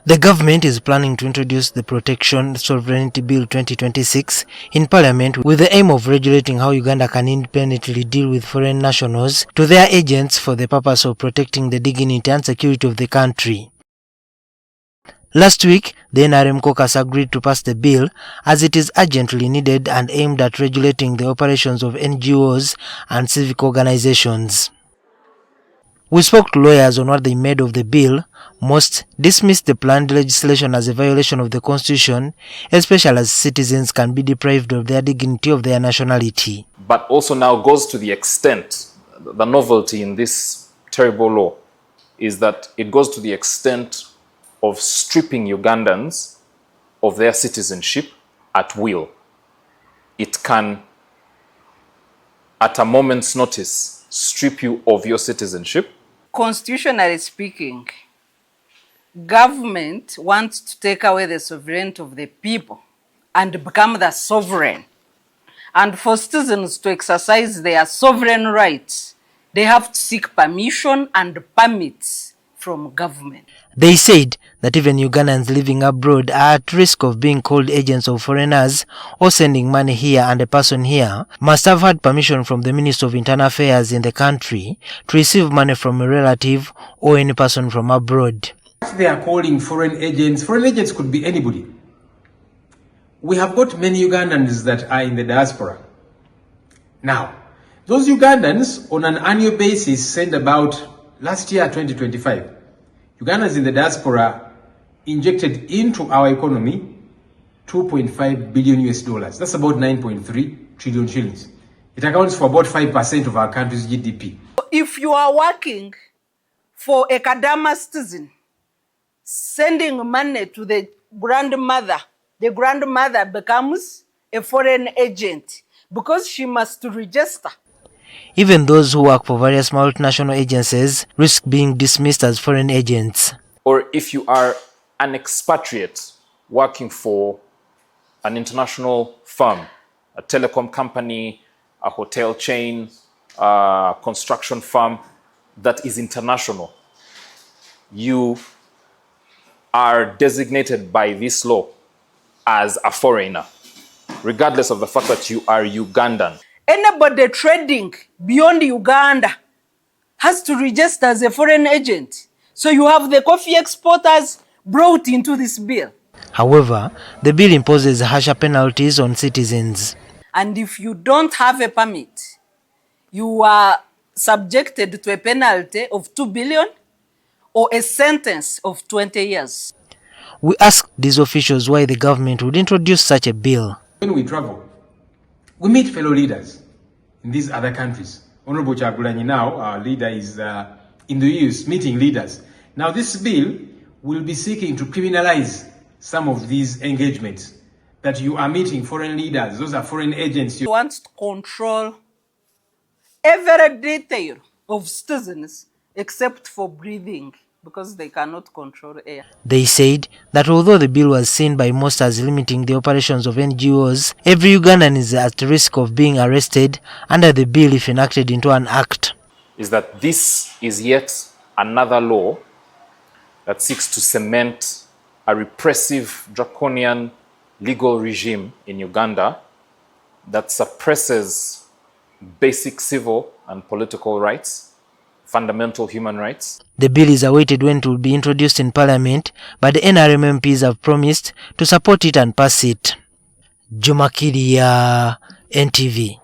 The government is planning to introduce the Protection Sovereignty Bill 2026 in Parliament with the aim of regulating how Uganda can independently deal with foreign nationals to their agents for the purpose of protecting the dignity and security of the country. Last week, the NRM caucus agreed to pass the bill as it is urgently needed and aimed at regulating the operations of NGOs and civic organizations. We spoke to lawyers on what they made of the bill. Most dismissed the planned legislation as a violation of the Constitution, especially as citizens can be deprived of their dignity of their nationality. But also now goes to the extent, the novelty in this terrible law is that it goes to the extent of stripping Ugandans of their citizenship at will. It can, at a moment's notice, strip you of your citizenship. Constitutionally speaking, government wants to take away the sovereignty of the people and become the sovereign. And for citizens to exercise their sovereign rights, they have to seek permission and permits from government. They said that even Ugandans living abroad are at risk of being called agents of foreigners or sending money here, and a person here must have had permission from the Minister of Internal Affairs in the country to receive money from a relative or any person from abroad. They are calling foreign agents could be anybody. We have got many Ugandans that are in the diaspora. Now, those Ugandans on an annual basis send about, last year 2025, Ugandans in the diaspora injected into our economy 2.5 billion US dollars. That's about 9.3 trillion shillings. It accounts for about 5% of our country's GDP. If you are working for a Kadama citizen, sending money to the grandmother becomes a foreign agent because she must register. Even those who work for various multinational agencies risk being dismissed as foreign agents. Or if you are an expatriate working for an international firm, a telecom company, a hotel chain, a construction firm that is international, you are designated by this law as a foreigner, regardless of the fact that you are Ugandan. Anybody trading beyond Uganda has to register as a foreign agent. So you have the coffee exporters brought into this bill. However, the bill imposes harsher penalties on citizens. And if you don't have a permit, you are subjected to a penalty of 2 billion or a sentence of 20 years. We asked these officials why the government would introduce such a bill. When we travel, we meet fellow leaders in these other countries. Honorable Chagulanyi now, our leader, is in the EU meeting leaders. Now this bill will be seeking to criminalize some of these engagements that you are meeting foreign leaders. Those are foreign agents. You want to control every detail of citizens except for breathing, because they cannot control air. They said that although the bill was seen by most as limiting the operations of NGOs, every Ugandan is at risk of being arrested under the bill if enacted into an act. Is that this is yet another law that seeks to cement a repressive, draconian legal regime in Uganda that suppresses basic civil and political rights, fundamental human rights. The bill is awaited when it will be introduced in Parliament, but the NRM MPs have promised to support it and pass it. Juma Kiirya, NTV.